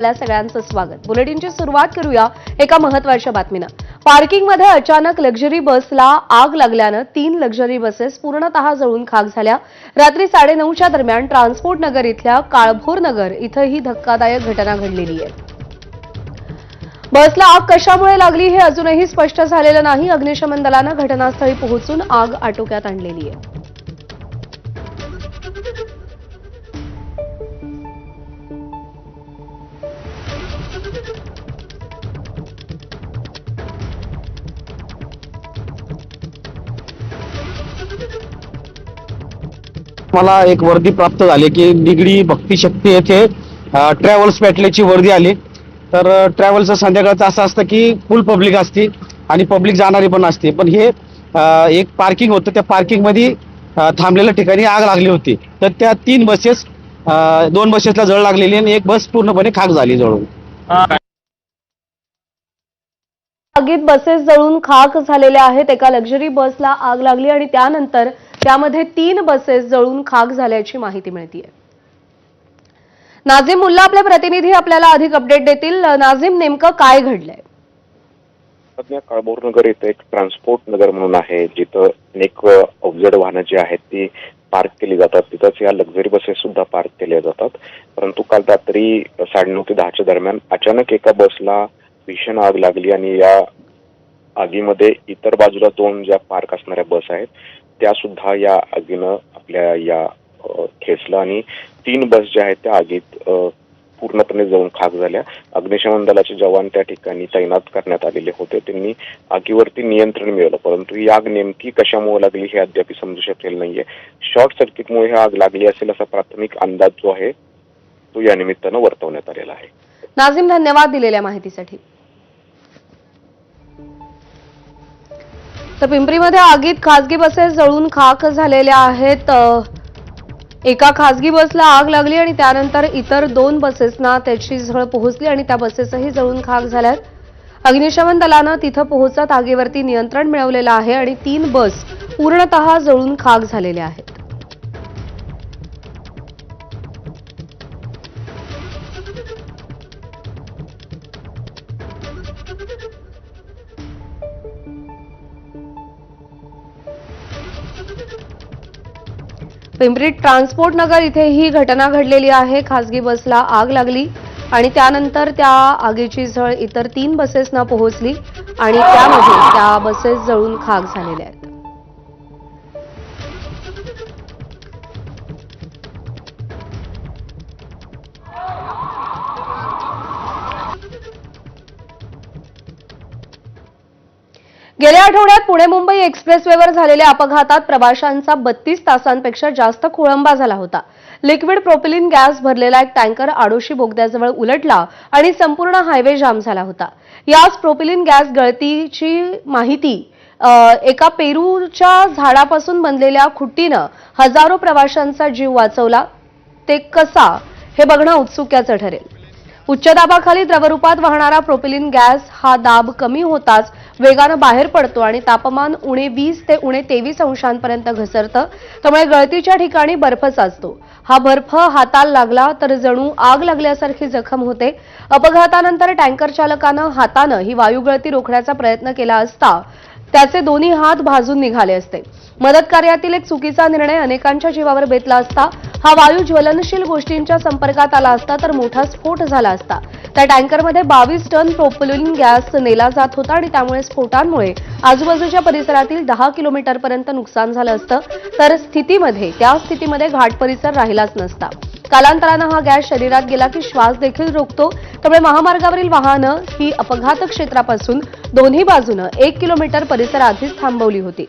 आपल्या सगळ्यांचं स्वागत। बुलेटिनची सुरुवात करूया एका महत्त्वाच्या बातमीनं। पार्किंगमध्ये अचानक लक्झरी बसला आग लागल्यानं 3 लक्झरी बसेस पूर्णतः जळून खाक झाल्या। रात्री 9:30च्या दरम्यान ट्रान्सपोर्ट नगर इथल्या काळभोर नगर इथं ही धक्कादायक घटना घडलेली आहे। बसला आग कशामुळे लागली हे अजूनही स्पष्ट झालेलं नाही। अग्निशमन दलानं घटनास्थळी पोहोचून आग आटोक्यात आणलेली आहे। मला एक वर्दी प्राप्त झाली की निगडी भक्ती शक्ती येथे ट्रॅव्हल्स पेटल्याची वर्दी आली। तर ट्रॅव्हल्सचं संध्याकाळचं असं असतं की फुल पब्लिक असते आणि पब्लिक जाणारी पण असते, पण हे एक पार्किंग होतं, त्या पार्किंग मध्ये थांबलेल्या ठिकाणी आग लागली होती। तर त्या 3 बसेस 2 बसेसला जळ लागलेली आणि एक बस पूर्णपणे खाक झाली जळून। आगीत बसेस जळून खाक झालेल्या आहेत। एका लक्झरी बसला आग लागली आणि त्यानंतर त्यामध्ये 3 बसेस जळून खाक झाल्याची माहिती मिळतेय। नाझिम मुल्ला आपले प्रतिनिधी आपल्याला अधिक अपडेट देतील। नाझिम, नेमकं काय घडलंय? सध्या काळभोर नगर इथे एक ट्रान्सपोर्ट नगर म्हणून आहे, जिथं अनेक अवजड वाहनं जी आहेत ती पार्क केली जातात। तिथंच या लक्झरी बसेस सुद्धा पार्क केल्या जातात। परंतु काल रात्री 9:30 ते 10च्या दरम्यान अचानक एका बसला भीषण आग लागली आणि या आगीमध्ये इतर बाजूला 2 ज्या पार्क असणाऱ्या बस आहेत त्या सुद्धा या आगीनं आपल्या या खेचला आणि 3 बस ज्या आहेत त्या आगीत पूर्णपणे जळून खाक झाल्या। अग्निशमन दलाचे जवान त्या ठिकाणी तैनात करण्यात आलेले होते। त्यांनी आगीवरती नियंत्रण मिळवलं, परंतु ही आग नेमकी कशामुळे लागली हे अद्याप समजू शकलेलं नाहीये। शॉर्ट सर्किटमुळे ही आग लागली असेल असा प्राथमिक अंदाज जो आहे तो या निमित्तानं वर्तवण्यात आलेला आहे। नाझिम, धन्यवाद दिलेल्या माहितीसाठी। तर पिंपरीमध्ये आगीत खासगी बसेस जळून खाक झालेल्या आहेत। एका खासगी बसला आग लागली आणि त्यानंतर इतर 2 बसेसना त्याची झळ पोहोचली आणि त्या बसेसही जळून खाक झाल्यात। अग्निशमन दलानं तिथं पोहोचत आगीवरती नियंत्रण मिळवलेलं आहे आणि 3 बस पूर्णतः जळून खाक झालेल्या आहेत। पिंपरी ट्रान्सपोर्ट नगर इथे ही घटना घडलेली आहे। खासगी बसला आग लागली आणि त्यानंतर त्या आगीची झळ इतर 3 बसेसना पोहोचली आणि त्यामध्ये त्या बसेस जळून खाक झालेल्या आहेत। गेल्या आठवड्यात पुणे मुंबई एक्सप्रेसवेवर झालेल्या अपघातात प्रवाशांचा 32 तासांपेक्षा जास्त खोळंबा झाला होता। लिक्विड प्रोपिलिन गॅस भरलेला एक टँकर आडोशी बोगद्याजवळ उलटला आणि संपूर्ण हायवे जाम झाला होता। याच प्रोपिलिन गॅस गळतीची माहिती एका पेरूच्या झाडापासून बनलेल्या खुट्टीनं हजारो प्रवाशांचा जीव वाचवला। ते कसा हे बघणं उत्सुक्याचं ठरेल। उच्च दाबाखाली द्रवरूपात वाहणारा प्रोपिलिन गॅस हा दाब कमी होताच वेगानं बाहेर पडतो आणि तापमान -20 ते -23 अंशांपर्यंत घसरतं। त्यामुळे गळतीच्या ठिकाणी बर्फ साचतो। हा बर्फ हाताला लागला तर जणू आग लागल्यासारखी जखम होते। अपघातानंतर टँकर चालकानं हातानं ही वायुगळती रोखण्याचा प्रयत्न केला असता त्याचे दोन्ही हात भाजून निघाले असते। मदत कार्यातील एक चुकीचा निर्णय अनेकांच्या जीवावर बेतला असता। हा वायू ज्वलनशील गोष्टींच्या संपर्कात आला असता तर मोठा स्फोट झाला असता। त्या टँकरमध्ये 22 टन प्रोपिलिन गॅस नेला जात होता आणि त्यामुळे स्फोटांमुळे आजूबाजूच्या परिसरातील 10 किलोमीटरपर्यंत नुकसान झालं असतं। तर त्या स्थितीमध्ये घाट परिसर राहिलाच नसता। कालांतरानं हा गॅस शरीरात गेला की श्वास देखील रोखतो। त्यामुळे महामार्गावरील वाहनं ही अपघात क्षेत्रापासून दोन्ही बाजूनं 1 किलोमीटर परिसर आधीच थांबवली होती।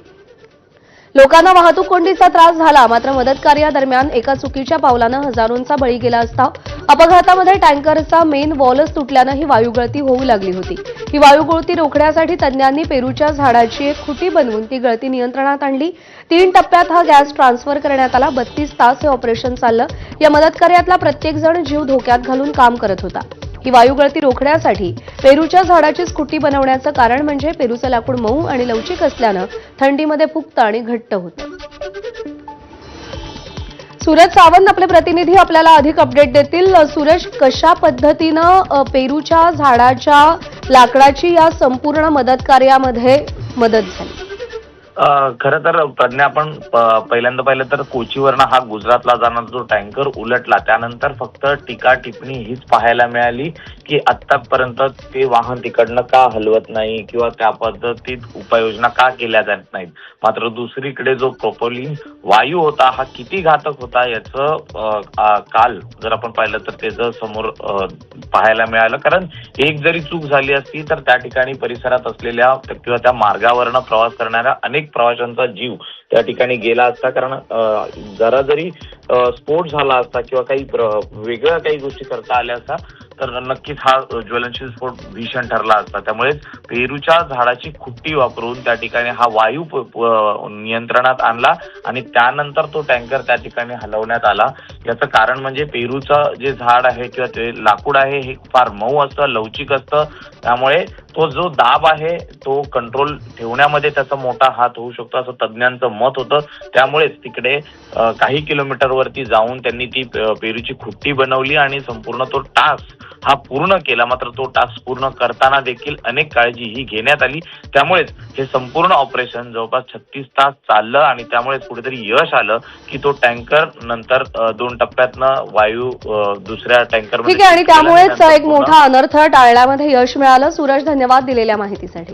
लोकांना वाहतूक कोंडीचा त्रास झाला, मात्र मदत कार्यादरम्यान एका चुकीच्या पावलानं हजारोंचा बळी गेला असता। अपघातामध्ये टँकरचा मेन वॉलच तुटल्यानं ही वायुगळती होऊ लागली होती। ही वायुगळती रोखण्यासाठी तज्ज्ञांनी पेरूच्या झाडाची एक खुटी बनवून ती गळती नियंत्रणात आणली। 3 टप्प्यात हा गॅस ट्रान्सफर करण्यात आला। 32 तास हे ऑपरेशन चाललं। या मदत कार्यातला प्रत्येक जण जीव धोक्यात घालून काम करत होता। ही वायुगळती रोखण्यासाठी पेरूच्या झाडाचीच खुटी बनवण्याचं कारण म्हणजे पेरूचं लाकूड मऊ आणि लवचिक असल्यानं थंडीमध्ये फुगतं आणि घट्ट होतं। सूरज सावंत आपले प्रतिनिधी आपल्याला अधिक अपडेट देतील. सूरज, कशा पद्धतीनं पेरूच्या झाडाच्या लाकडाची या संपूर्ण मदत कार्यामध्ये मदत झाली? खरं तर प्रज्ञा, आपण पहिल्यांदा पाहिलं तर कोचीवरनं हा गुजरातला जाणारा जो टँकर उलटला त्यानंतर फक्त टीका टिप्पणी हीच पाहायला मिळाली की आतापर्यंत ते वाहन तिकडनं का हलवत नाही किंवा त्या पद्धतीत उपाययोजना का केल्या जात नाहीत. मात्र दुसरीकडे जो प्रोपोलिन वायू होता हा किती घातक होता याचं काल जर आपण पाहिलं तर त्याचं समोर पाहायला मिळालं. कारण एक जरी चूक झाली असती तर त्या ठिकाणी परिसरात असलेल्या किंवा त्या मार्गावरनं प्रवास करणाऱ्या अनेक प्रवाशांचा जीव त्या ठिकाणी गेला असता. कारण जरा जरी स्फोट झाला असता किंवा काही वेगळ्या काही गोष्टी करता आल्या असता तर नक्कीच हा ज्वलनशील स्फोट भीषण ठरला असता. त्यामुळे पेरूच्या झाडाची खुट्टी वापरून त्या ठिकाणी हा वायू नियंत्रणात आणला आणि त्यानंतर तो टँकर त्या ठिकाणी हलवण्यात आला. याचं कारण म्हणजे पेरूचं जे झाड आहे किंवा ते लाकूड आहे हे फार मऊ असतं, लवचिक असतं. त्यामुळे तो जो दाब आहे तो कंट्रोल ठेवण्यामध्ये त्याचा मोठा हात होऊ शकतो असं तज्ज्ञांचं मत होतं. त्यामुळेच तिकडे काही किलोमीटरवरती जाऊन त्यांनी ती पेरूची खुट्टी बनवली आणि संपूर्ण तो टास्क हा पूर्ण केला. मात्र तो टास्क पूर्ण करताना देखील अनेक काळजी ही घेण्यात आली. त्यामुळेच हे संपूर्ण ऑपरेशन जवळपास 36 तास चाललं आणि त्यामुळेच कुठेतरी यश आलं की तो टँकर नंतर 2 टप्प्यातनं वायू दुसऱ्या टँकर. ठीक आहे, आणि त्यामुळेच एक मोठा अनर्थ टाळण्यामध्ये यश मिळालं. सूरज, धन्यवाद दिलेल्या माहितीसाठी.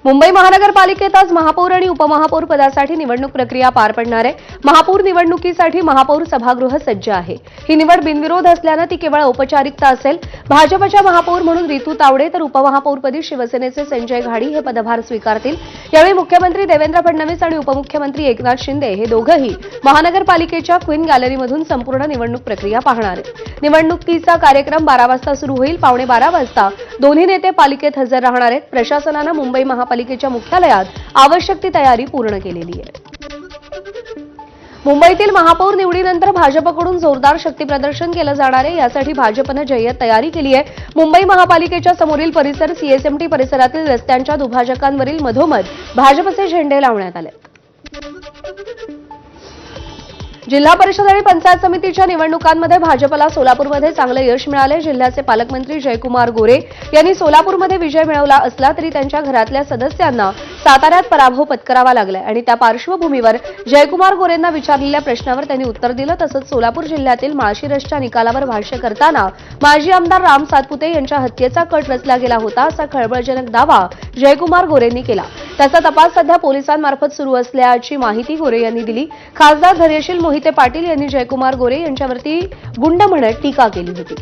मुंबई महानगरपालिकेत आज महापौर आणि उपमहापौर पदासाठी निवडणूक प्रक्रिया पार पडणार आहे. महापौर निवडणुकीसाठी महापौर सभागृह सज्ज आहे. ही निवड बिनविरोध असल्यानं ती केवळ औपचारिकता असेल. भाजपच्या महापौर म्हणून रितू तावडे तर उपमहापौरपदी शिवसेनेचे संजय घाडी हे पदभार स्वीकारतील. यावेळी मुख्यमंत्री देवेंद्र फडणवीस आणि उपमुख्यमंत्री एकनाथ शिंदे हे दोघंही महानगरपालिकेच्या क्वीन गॅलरीमधून संपूर्ण निवडणूक प्रक्रिया पाहणार आहेत. निवडणुकीचा कार्यक्रम 12 वाजता सुरू होईल. 11:15 वाजता दोन्ही नेते पालिकेत हजर राहणार आहेत. प्रशासनानं मुंबई महापालिकेच्या मुख्यालयात आवश्यक ती तयारी पूर्ण केलेली आहे. मुंबईतील महापौर निवडीनंतर भाजपकडून जोरदार शक्तीप्रदर्शन केलं जाणार आहे. यासाठी भाजपनं जय्यत तयारी केली आहे. मुंबई महापालिकेच्या समोरील परिसर सीएसएमटी परिसरातील रस्त्यांच्या दुभाजकांवरील मधोमध भाजपचे झेंडे लावण्यात आले. जिल्हा परिषद आणि पंचायत समितीच्या निवडणुकांमध्ये भाजपला सोलापूरमध्ये चांगलं यश मिळाले. जिल्ह्याचे पालकमंत्री जयकुमार गोरे यांनी सोलापूरमध्ये विजय मिळवला असला तरी त्यांच्या घरातल्या सदस्यांना साताऱ्यात पराभव पत्करावा लागलाय आणि त्या पार्श्वभूमीवर जयकुमार गोरेंना विचारलेल्या प्रश्नावर त्यांनी उत्तर दिलं. तसंच सोलापूर जिल्ह्यातील माळशिरसच्या निकालावर भाष्य करताना माजी आमदार राम सातपुते यांच्या हत्येचा कट रचला गेला होता असा खळबळजनक दावा जयकुमार गोरेंनी केला. त्याचा तपास सध्या पोलिसांमार्फत सुरू असल्याची माहिती गोरे यांनी दिली. खासदार धैर्यशील मोहिते पाटील यांनी जयकुमार गोरे यांच्यावरती गुंड म्हणत टीका केली होती.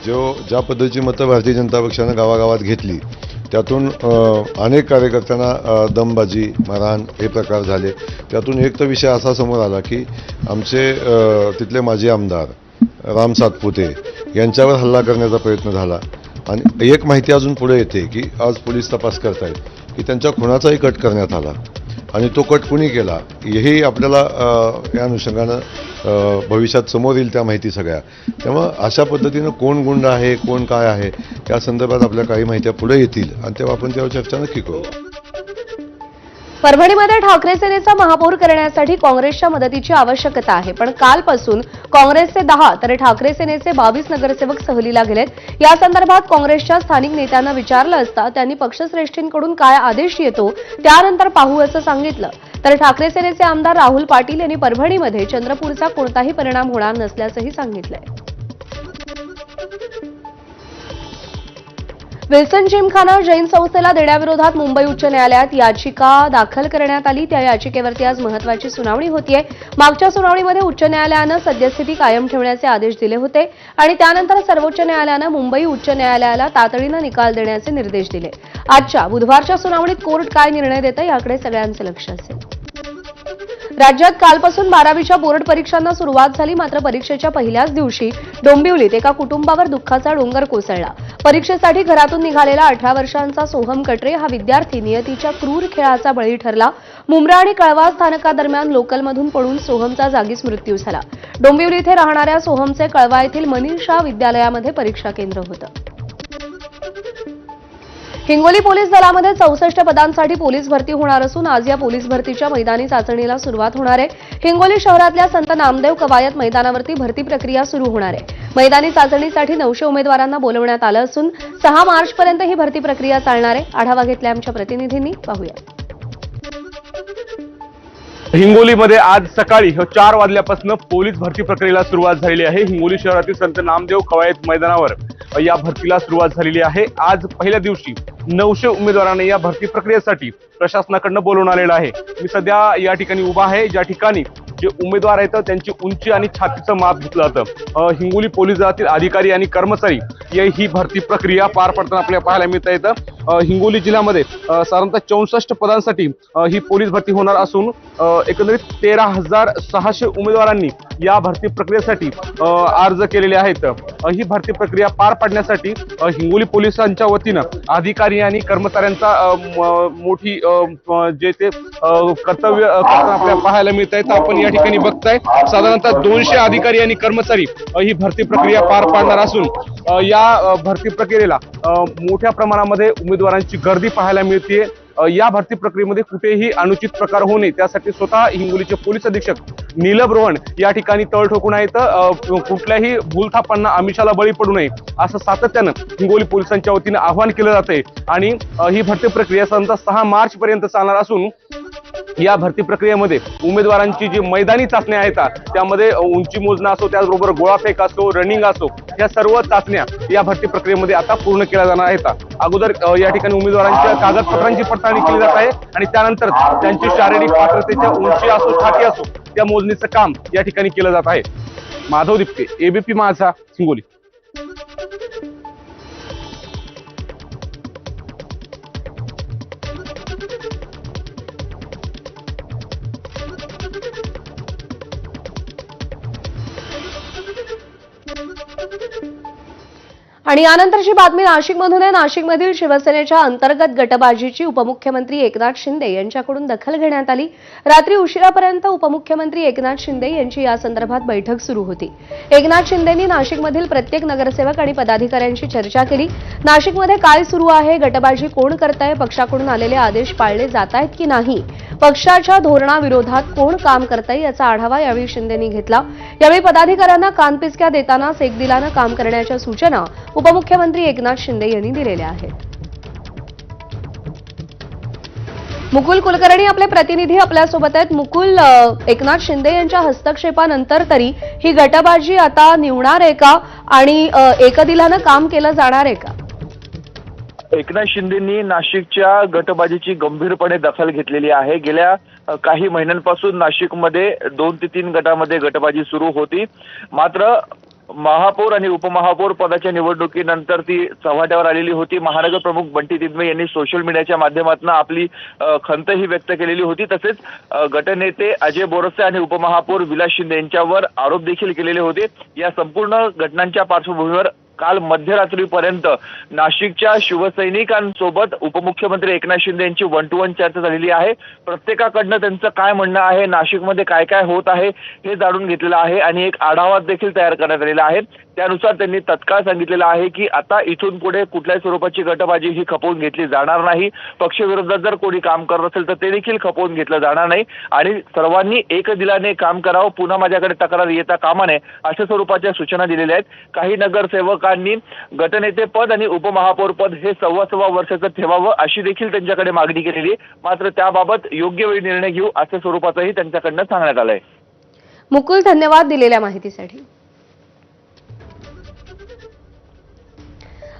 ज्या पद्धतीची मतं भारतीय जनता पक्षानं गावागावात घेतली त्यातून अनेक कार्यकर्त्यांना दमबाजी, मारहाण हे प्रकार झाले. त्यातून एक तर विषय असा समोर आला की आमचे तिथले माजी आमदार राम सातपुते यांच्यावर हल्ला करण्याचा प्रयत्न झाला. आणि एक माहिती अजून पुढे येते की आज पोलीस तपास करतायत की त्यांच्या खुनाचाही कट करण्यात आला आणि तो कट कुणी केला हेही आपल्याला या अनुषंगानं भविष्यात समोर येईल त्या माहिती सगळ्या. त्यामुळं अशा पद्धतीनं कोण गुंड आहे, कोण काय आहे या संदर्भात आपल्या काही माहित्या पुढे येतील आणि तेव्हा आपण त्यावर चर्चा नक्की करू. परभणीमध्ये ठाकरे सेनेचा महापौर करण्यासाठी काँग्रेसच्या मदतीची आवश्यकता आहे. पण कालपासून काँग्रेसचे 10 तर ठाकरे सेनेचे 22 नगरसेवक सहलीला गेलेत. या संदर्भात काँग्रेसच्या स्थानिक नेत्यांना विचारलं असता त्यांनी पक्षश्रेष्ठींकडून काय आदेश येतो त्यानंतर पाहू असं सांगितलं. तर ठाकरे सेनेचे आमदार राहुल पाटील यांनी परभणीमध्ये चंद्रपूरचा कोणताही परिणाम होणार नसल्याचंही सांगितलंय. विल्सन जिमखाना जैन संस्थेला देण्याविरोधात मुंबई उच्च न्यायालयात याचिका दाखल करण्यात आली. त्या याचिकेवरती आज महत्त्वाची सुनावणी होतीये. मागच्या सुनावणीमध्ये उच्च न्यायालयानं सद्यस्थिती कायम ठेवण्याचे आदेश दिले होते आणि त्यानंतर सर्वोच्च न्यायालयानं मुंबई उच्च न्यायालयाला तातडीनं निकाल देण्याचे निर्देश दिले. आजच्या बुधवारच्या सुनावणीत कोर्ट काय निर्णय देतं याकडे सगळ्यांचं लक्ष असेल. राज्यात कालपासून 12वीच्या बोर्ड परीक्षांना सुरुवात झाली. मात्र परीक्षेच्या पहिल्याच दिवशी डोंबिवलीत एका कुटुंबावर दुःखाचा डोंगर कोसळला. परीक्षेसाठी घरातून निघालेला 18 वर्षांचा सोहम कटरे हा विद्यार्थी नियतीच्या क्रूर खेळाचा बळी ठरला. मुंब्रा आणि कळवा स्थानकादरम्यान लोकलमधून पडून सोहमचा जागीच मृत्यू झाला. डोंबिवली इथे राहणाऱ्या सोहमचे कळवा येथील मनीषा विद्यालयामध्ये परीक्षा केंद्र होतं. हिंगोली पोलीस दलामध्ये 64 पदांसाठी पोलीस भरती होणार असून आज या पोलीस भरतीच्या मैदानी चाचणीला सुरुवात होणार आहे. हिंगोली शहरातल्या संत नामदेव कवायत मैदानावरती भरती प्रक्रिया सुरू होणार आहे. मैदानी चाचणीसाठी 900 उमेदवारांना बोलवण्यात आलं असून 6 मार्चपर्यंत ही भरती प्रक्रिया चालणार आहे. आढावा घेतला आमच्या प्रतिनिधींनी, पाहूया. हिंगोलीमध्ये आज सकाळी 4 वाजल्यापासून पोलीस भरती प्रक्रियेला सुरुवात झालेली आहे. हिंगोली शहरातील संत नामदेव कवायत मैदानावर या भरतीला सुरुवात झालेली आहे. आज पहिल्या दिवशी 900 उमेदवारांना या भरती प्रक्रियेसाठी प्रशासनाकडून बोलवून आलेलं आहे. मी सध्या या ठिकाणी उभा आहे, ज्या ठिकाणी जे उमेदवार आहेत त्यांची उंची आणि छातीचं माप घेतलं जातं. हिंगोली पोलीस दलातील अधिकारी आणि कर्मचारी ही भरती प्रक्रिया पार पडताना आपल्याला पाहायला मिळत येतं. हिंगोली जिल्ह्यामध्ये साधारणतः 64 पदांसाठी ही पोलीस भरती होणार असून एकंदरीत 13,600 उमेदवारांनी या भरती प्रक्रियेसाठी अर्ज केलेले आहेत. ही भरती प्रक्रिया पार पाडण्यासाठी हिंगोली पोलिसांच्या वतीनं अधिकारी आणि कर्मचाऱ्यांचा मोठी जे ते कर्तव्य करताना आपल्याला पाहायला मिळत आहेत. आपण या ठिकाणी बघताय साधारणतः 200 अधिकारी आणि कर्मचारी ही भरती प्रक्रिया पार पाडणार असून या भरती प्रक्रियेला मोठ्या प्रमाणामध्ये उमेदवारांची गर्दी पाहायला मिळते. या भरती प्रक्रियेमध्ये कुठेही अनुचित प्रकार होऊ नये त्यासाठी स्वतः हिंगोलीचे पोलीस अधीक्षक नीलभ रोहन या ठिकाणी तळ ठोकून आहेत. कुठल्याही भूलथापांना आमिषाला बळी पडू नये असं सातत्यानं हिंगोली पोलिसांच्या वतीनं आवाहन केलं जातंय. आणि ही भरती प्रक्रिया साधारणतः 6 मार्च पर्यंत चालणार असून या भरती प्रक्रियेमध्ये उमेदवारांची जी मैदानी चाचण्या आहेत त्यामध्ये उंची मोजणं असो, त्याचबरोबर गोळाफेक असो, रनिंग असो, या सर्व चाचण्या या भरती प्रक्रियेमध्ये आता पूर्ण केल्या जाणार आहेत. अगोदर या ठिकाणी उमेदवारांच्या कागदपत्रांची पडताळणी केली जात आहे आणि त्यानंतर त्यांची शारीरिक पात्रतेच्या उंची असो, छाती असो, त्या मोजणीचं काम या ठिकाणी केलं जात आहे. माधव दिपके, एबीपी माझा, हिंगोली. आणि यानंतरची बातमी नाशिकमधून आहे. नाशिकमधील शिवसेनेच्या अंतर्गत गटबाजीची उपमुख्यमंत्री एकनाथ शिंदे यांच्याकडून दखल घेण्यात आली. रात्री उशिरापर्यंत उपमुख्यमंत्री एकनाथ शिंदे यांची या संदर्भात बैठक सुरू होती. एकनाथ शिंदेंनी नाशिकमधील प्रत्येक नगरसेवक आणि पदाधिकाऱ्यांशी चर्चा केली. नाशिकमध्ये काय सुरू आहे, गटबाजी कोण करताय, पक्षाकडून आलेले आदेश पाळले जात आहेत की नाही, पक्षाच्या धोरणाविरोधात कोण काम करताय याचा आढावा यावेळी शिंदेंनी घेतला. यावेळी पदाधिकाऱ्यांना कानपिचक्या देताना सेकदिलानं काम करण्याच्या सूचना उपमुख्यमंत्री एकनाथ शिंदे यांनी दिलेल्या आहेत. मुकुल कुलकर्णी आपले प्रतिनिधी आपल्यासोबत आहेत. मुकुल, एकनाथ शिंदे यांच्या हस्तक्षेपानंतर तरी ही गटबाजी आता निवणार आहे का आणि एकदिलानं काम केलं जाणार आहे का? एकनाथ शिंदेंनी नाशिकच्या गटबाजीची गंभीरपणे दखल घेतलेली आहे. गेल्या काही महिन्यांपासून नाशिकमध्ये 2 ते 3 गटामध्ये गटबाजी सुरू होती. मात्र महापौर आणि उपमहापौर पदाच्या निवडणुकीनंतर ती चव्हाट्यावर आलेली होती. महानगर प्रमुख बंटी तिडमे यांनी सोशल मीडियाच्या माध्यमातून आपली खंत ही व्यक्त केलेली होती. तसेच गटनेते अजय बोरसे आणि उपमहापौर विलास शिंदे यांच्यावर आरोप देखील केलेले होते. या संपूर्ण घटनांच्या पार्श्वभूमीवर काल मध्यरात्रीपर्यंत नाशिकच्या शिवसैनिकांसोबत उपमुख्यमंत्री एकनाथ शिंदे यांची 1-to-1 चर्चा झालेली आहे. प्रत्येकाकडनं त्यांचं काय म्हणणं आहे, नाशिकमध्ये काय काय होत आहे हे जाणून घेतलेलं आहे आणि एक आढावा देखील तयार करण्यात आलेला आहे. त्यानुसार त्यांनी तत्काळ सांगितलेलं आहे की आता इथून पुढे कुठल्याही स्वरूपाची गटबाजी ही खपवून घेतली जाणार नाही. पक्षविरोधात जर कोणी काम करत असेल तर ते देखील खपवून घेतलं जाणार नाही आणि सर्वांनी एकदिलाने काम करावं, पुन्हा माझ्याकडे तक्रार येता कामा नये अशा स्वरूपाच्या सूचना दिलेल्या आहेत. काही नगरसेवकांनी गटनेते पद आणि उपमहापौर पद हे 1.25 वर्षाचं ठेवावं अशी देखील त्यांच्याकडे मागणी केलेली आहे. मात्र त्याबाबत योग्य वेळी निर्णय घेऊ अशा स्वरूपाचंही त्यांच्याकडनं सांगण्यात आलंय. मुकुल, धन्यवाद दिलेल्या माहितीसाठी.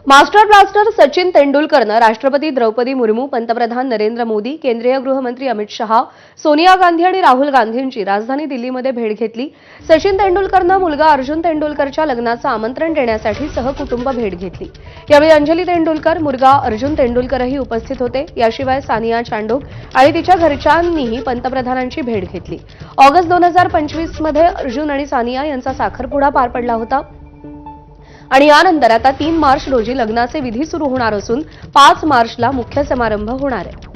मास्टर ब्लास्टर सचिन तेंडुलकरनं राष्ट्रपती द्रौपदी मुर्मू, पंतप्रधान नरेंद्र मोदी, केंद्रीय गृहमंत्री अमित शहा, सोनिया गांधी आणि राहुल गांधींची राजधानी दिल्लीमध्ये भेट घेतली. सचिन तेंडुलकरनं मुलगा अर्जुन तेंडुलकरच्या लग्नाचं आमंत्रण देण्यासाठी सहकुटुंब भेट घेतली. यावेळी अंजली तेंडुलकर, मुलगा अर्जुन तेंडुलकरही उपस्थित होते. याशिवाय सानिया चांडोक आणि तिच्या घरच्यांनीही पंतप्रधानांची भेट घेतली. ऑगस्ट 2025 मध्ये अर्जुन आणि सानिया यांचा साखरपुडा पार पडला होता आणि यानंतर आता 3 मार्च रोजी लग्नाचे विधी सुरू होणार असून 5 मार्चला मुख्य समारंभ होणार आहे.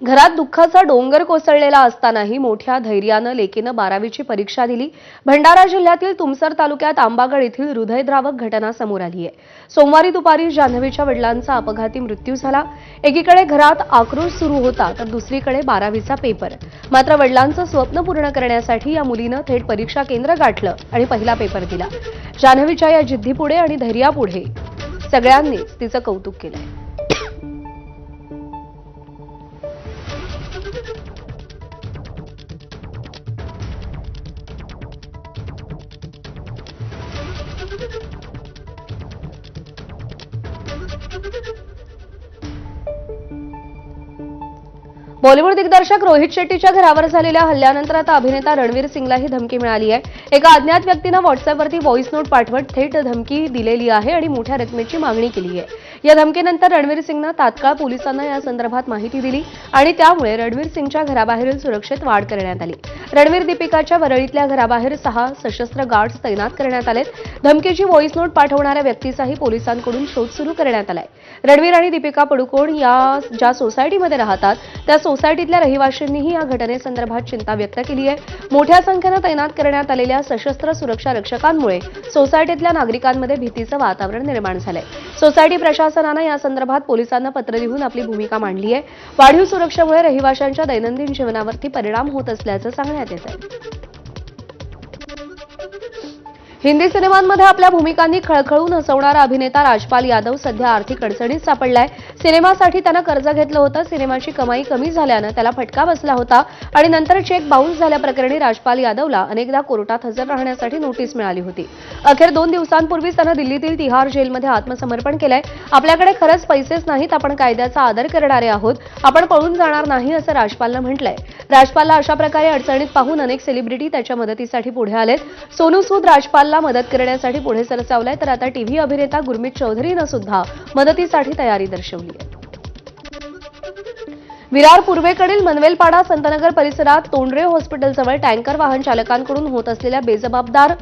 घरात दुःखाचा डोंगर कोसळलेला असतानाही मोठ्या धैर्यानं लेकीनं 12वीची परीक्षा दिली. भंडारा जिल्ह्यातील तुमसर तालुक्यात आंबागड येथील हृदयद्रावक घटना समोर आली आहे. सोमवारी दुपारी जान्हवीच्या वडिलांचा अपघाती मृत्यू झाला. एकीकडे घरात आक्रोश सुरू होता तर दुसरीकडे 12वीचा पेपर. मात्र वडिलांचं स्वप्न पूर्ण करण्यासाठी या मुलीनं थेट परीक्षा केंद्र गाठलं आणि पहिला पेपर दिला. जान्हवीच्या या जिद्दीपुढे आणि धैर्यापुढे सगळ्यांनीच तिचं कौतुक केलंय. बॉलिवूड दिग्दर्शक रोहित शेट्टीच्या घरावर झालेल्या हल्ल्यानंतर आता अभिनेता रणवीर सिंगलाही धमकी मिळाली आहे. एका अज्ञात व्यक्तीनं व्हॉट्सअपवरती व्हॉइस नोट पाठवत थेट धमकी दिलेली आहे आणि मोठ्या रकमेची मागणी केली आहे. या धमकीनंतर रणवीर सिंगनं तात्काळ पोलिसांना या संदर्भात माहिती दिली आणि त्यामुळे रणवीर सिंगच्या घराबाहेरील सुरक्षेत वाढ करण्यात आली. रणवीर दीपिकाच्या वरळीतल्या घराबाहेर 6 सशस्त्र गार्ड्स तैनात करण्यात आलेत. धमकीची व्हॉइस नोट पाठवणाऱ्या व्यक्तीचाही पोलिसांकडून शोध सुरू करण्यात आलाय. रणवीर आणि दीपिका पडुकोण या ज्या सोसायटीमध्ये राहतात त्या सोसायटीतल्या रहिवाशांनीही या घटनेसंदर्भात चिंता व्यक्त केली आहे. मोठ्या संख्येनं तैनात करण्यात आलेल्या सशस्त्र सुरक्षा रक्षकांमुळे सोसायटीतल्या नागरिकांमध्ये भीतीचं वातावरण निर्माण झालंय. सोसायटी प्रशासनानं या संदर्भात पोलिसांना पत्र लिहून आपली भूमिका मांडली आहे. वाढीव सुरक्षेमुळे रहिवाशांच्या दैनंदिन जीवनावरती परिणाम होत असल्याचं सांगण्यात येत आहे. हिंदी सिनेमांमध्ये आपल्या भूमिकांनी खळखळून हसवणारा अभिनेता राजपाल यादव सध्या आर्थिक अडचणीत सापडलाय. सिनेमासाठी त्यानं कर्ज घेतलं होतं. सिनेमाची कमाई कमी झाल्यानं त्याला फटका बसला होता आणि नंतर चेक बाउन्स झाल्याप्रकरणी राजपाल यादवला अनेकदा कोर्टात हजर राहण्यासाठी नोटीस मिळाली होती. अखेर 2 दिवसांपूर्वीच त्यानं दिल्लीतील तिहार जेलमध्ये आत्मसमर्पण केलंय. आपल्याकडे खरंच पैसेच नाहीत, आपण कायद्याचा आदर करणारे आहोत, आपण पळून जाणार नाही असं राजपालनं म्हटलंय. राजपालला अशा प्रकारे अडचणीत पाहून अनेक सेलिब्रिटी त्याच्या मदतीसाठी पुढे आलेत. सोनू सूद राजपालला मदत करण्यासाठी पुढे सरसावलाय तर आता टीव्ही अभिनेता गुरमीत चौधरीनं सुद्धा मदतीसाठी तयारी दर्शवली आहे. विरार पूर्वेकडील मनवेलपाडा संतनगर परिसरात तोंडरे हॉस्पिटलजवळ टँकर वाहन चालकांकडून होत असलेल्या बेजबाबदार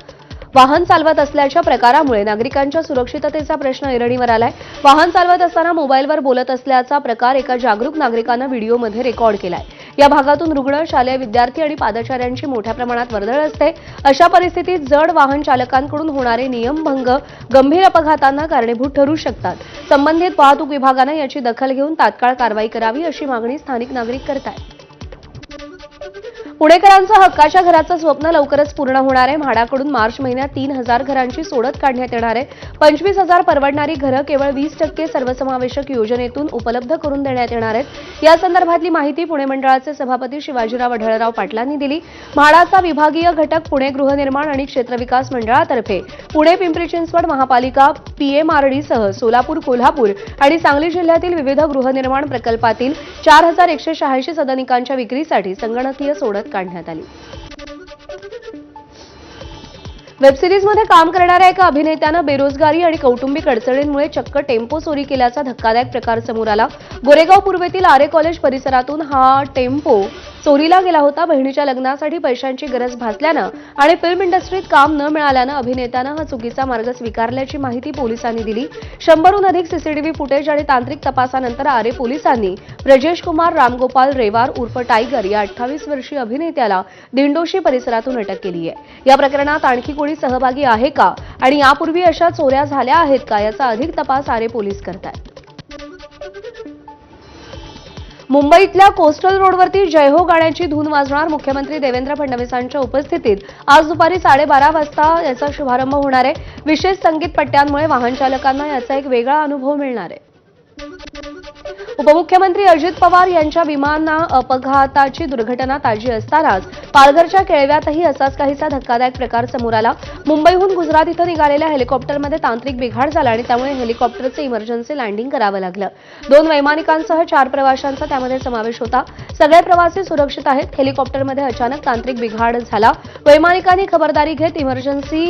वाहन चालवत असल्याच्या प्रकारामुळे नागरिकांच्या सुरक्षिततेचा प्रश्न ऐरणीवर आलाय. वाहन चालवत असताना मोबाईलवर बोलत असल्याचा प्रकार एका जागरूक नागरिकानं व्हिडिओमध्ये रेकॉर्ड केलाय. या भागातून रुग्ण, शालेय विद्यार्थी आणि पादचाऱ्यांची मोठ्या प्रमाणात वर्दळ असते. अशा परिस्थितीत जड वाहन चालकांकडून होणारे नियमभंग गंभीर अपघातांना कारणीभूत ठरू शकतात. संबंधित वाहतूक विभागानं याची दखल घेऊन तात्काळ कारवाई करावी अशी मागणी स्थानिक नागरिक करतायत. पुणेकरांचं हक्काच्या घराचं स्वप्न लवकरच पूर्ण होणार आहे. म्हाडाकडून मार्च महिन्यात 3,000 घरांची सोडत काढण्यात येणार आहे. 25,000 परवडणारी घरं केवळ 20% सर्वसमावेशक योजनेतून उपलब्ध करून देण्यात येणार आहेत. या संदर्भातली माहिती पुणे मंडळाचे सभापती शिवाजीराव अढळराव पाटलांनी दिली. म्हाडाचा विभागीय घटक पुणे गृहनिर्माण आणि क्षेत्रविकास मंडळातर्फे पुणे, पिंपरी चिंचवड महापालिका, पीएमआरडीसह सोलापूर, कोल्हापूर आणि सांगली जिल्ह्यातील विविध गृहनिर्माण प्रकल्पातील 4,186 सदनिकांच्या विक्रीसाठी संगणकीय सोडत काढण्यात आली. वेबसिरीजमध्ये काम करणाऱ्या एका अभिनेत्यानं बेरोजगारी आणि कौटुंबिक अडचणींमुळे चक्क टेम्पो चोरी केल्याचा धक्कादायक प्रकार समोर आला. गोरेगाव पूर्वेतील आरे कॉलेज परिसरातून हा टेम्पो चोरीला गेला होता. बहिणीच्या लग्नासाठी पैशांची गरज भासल्यानं आणि फिल्म इंडस्ट्रीत काम न मिळाल्यानं अभिनेत्यानं हा चुकीचा मार्ग स्वीकारल्याची माहिती पोलिसांनी दिली. 100हून अधिक सीसीटीव्ही फुटेज आणि तांत्रिक तपासानंतर आरे पोलिसांनी ब्रजेश कुमार रामगोपाल रेवार उर्फ टायगर या 28 वर्षीय अभिनेत्याला दिंडोशी परिसरातून अटक केली आहे. या प्रकरणात आणखी कोणी सहभागी आहे का आणि यापूर्वी अशा चोऱ्या झाल्या आहेत का याचा अधिक तपास आरे पोलीस करतायत. मुंबईतल्या कोस्टल रोडवरती जय हो गाण्याची धून वाजणार. मुख्यमंत्री देवेंद्र फडणवीसांच्या उपस्थितीत आज दुपारी 12:30 वाजता याचा शुभारंभ होणार आहे. विशेष संगीत पट्ट्यांमुळे वाहन चालकांना याचा एक वेगळा अनुभव मिळणार आहे. उपमुख्यमंत्री अजित पवार यांच्या विमान अपघाताची दुर्घटना ताजी असतानाच पालघरच्या केळव्यातही असाच काहीसा धक्कादायक प्रकार समोर आला. मुंबईहून गुजरात इथं निघालेल्या हेलिकॉप्टरमध्ये तांत्रिक बिघाड झाला आणि त्यामुळे हेलिकॉप्टरचं इमर्जन्सी लँडिंग करावं लागलं. 2 वैमानिकांसह 4 प्रवाशांचा त्यामध्ये समावेश होता. सगळे प्रवासी सुरक्षित आहेत. हेलिकॉप्टरमध्ये अचानक तांत्रिक बिघाड झाला. वैमानिकांनी खबरदारी घेत इमर्जन्सी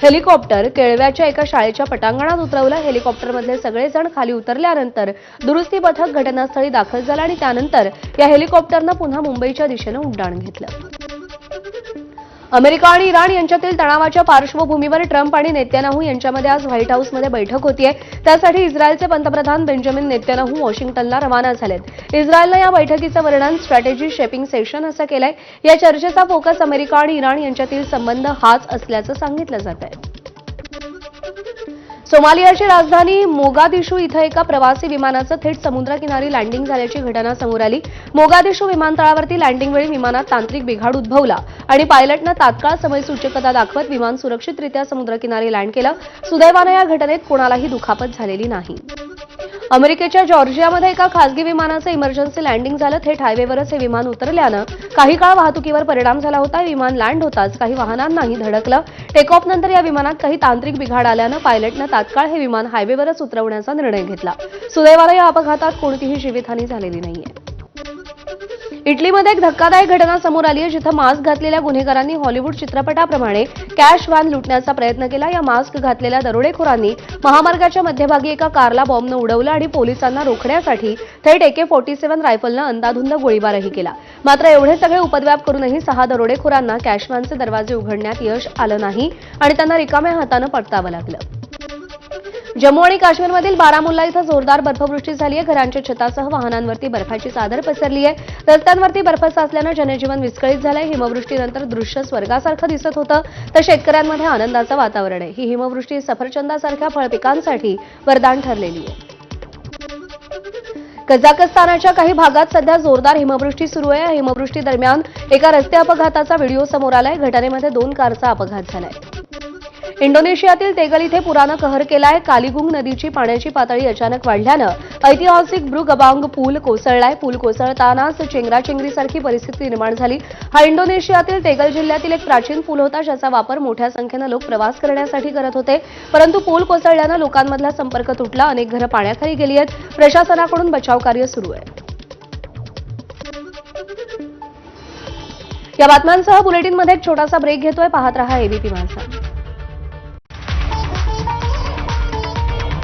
हेलिकॉप्टर केळव्याच्या एका शाळेच्या पटांगणात उतरवलं. हेलिकॉप्टरमधले सगळेजण खाली उतरल्यानंतर दुरुस्ती पथक घटनास्थळी दाखल झालं आणि त्यानंतर या हेलिकॉप्टरनं पुन्हा मुंबईच्या दिशेनं उड्डाण घेतलं. अमेरिका आणि इराण यांच्यातील तणावाच्या पार्श्वभूमीवर ट्रम्प आणि नेत्यानाहू यांच्यामध्ये आज व्हाईट हाऊसमध्ये बैठक होतीये. त्यासाठी इस्रायलचे पंतप्रधान बेंजामिन नेत्यानाहू वॉशिंग्टनला रवाना झालेत. इस्रायलनं या बैठकीचं वर्णन स्ट्रॅटेजी शेपिंग सेशन असं केलंय. या चर्चेचा फोकस अमेरिका आणि इराण यांच्यातील संबंध हाच असल्याचं सांगितलं जात आहे. सोमालियाची राजधानी मोगादिशू इथं एका प्रवासी विमानाचं थेट समुद्रकिनारी लँडिंग झाल्याची घटना समोर आली. मोगादिशू विमानतळावरती लँडिंगवेळी विमानात तांत्रिक बिघाड उद्भवला आणि पायलटनं तात्काळ समयसूचकता दाखवत विमान सुरक्षितरित्या समुद्रकिनारी लँड केलं. सुदैवानं या घटनेत कोणालाही दुखापत झालेली नाही. अमेरिकेच्या जॉर्जियामध्ये एका खासगी विमानाचं इमर्जन्सी लँडिंग झालं. थेट हायवेवरच हे विमान उतरल्यानं काही काळ वाहतुकीवर परिणाम झाला होता. विमान लँड होताच काही वाहनांनाही धडकलं. टेक ऑफ नंतर या विमानात काही तांत्रिक बिघाड आल्यानं पायलटनं तात्काळ हे विमान हायवेवरच उतरवण्याचा निर्णय घेतला. सुदैवानं या अपघातात कोणतीही जीवितहानी झालेली नाहीये. इटलीमध्ये एक धक्कादायक घटना समोर आली आहे, जिथं मास्क घातलेल्या गुन्हेगारांनी हॉलिवूड चित्रपटाप्रमाणे कॅश व्हॅन लुटण्याचा प्रयत्न केला. या मास्क घातलेल्या दरोडेखोरांनी महामार्गाच्या मध्यभागी एका कारला बॉम्बनं उडवलं आणि पोलिसांना रोखण्यासाठी थेट AK-47 रायफलनं अंदाधुंद गोळीबारही केला. मात्र एवढे सगळे उपद्व्याप करूनही 6 दरोडेखोरांना कॅश व्हॅनचे दरवाजे उघडण्यात यश आलं नाही आणि त्यांना रिकाम्या हातानं परतावं लागलं. जम्मू आणि काश्मीरमधील बारामुल्ला इथं जोरदार बर्फवृष्टी झाली आहे. घरांच्या छतासह वाहनांवरती बर्फाची चादर पसरली आहे. रस्त्यांवरती बर्फ साचल्यानं जनजीवन विस्कळीत झालंय. हिमवृष्टीनंतर दृश्य स्वर्गासारखं दिसत होतं, तर शेतकऱ्यांमध्ये आनंदाचं वातावरण आहे. ही हिमवृष्टी सफरचंदासारख्या फळपिकांसाठी वरदान ठरलेली आहे. कझाकस्तानाच्या काही भागात सध्या जोरदार हिमवृष्टी सुरू आहे. हिमवृष्टी दरम्यान एका रस्ते अपघाताचा व्हिडिओ समोर आलाय. घटनेमध्ये 2 कारचा अपघात झालाय. इंडोनेशियातील तेगल इथे पुरानं कहर केलाय. कालिगुंग नदीची पाण्याची पातळी अचानक वाढल्यानं ऐतिहासिक ब्रू गबांग पूल कोसळलाय. पूल कोसळतानाच चेंगराचेंगरीसारखी परिस्थिती निर्माण झाली. हा इंडोनेशियातील तेगल जिल्ह्यातील एक प्राचीन पूल होता, ज्याचा वापर मोठ्या संख्येनं लोक प्रवास करण्यासाठी करत होते. परंतु पूल कोसळल्यानं लोकांमधला संपर्क तुटला. अनेक घरं पाण्याखाली गेली आहेत. प्रशासनाकडून बचाव कार्य सुरू आहे. या बातम्यांसह बुलेटिनमध्ये एक छोटासा ब्रेक घेतोय. पाहत रहा ABP माझा.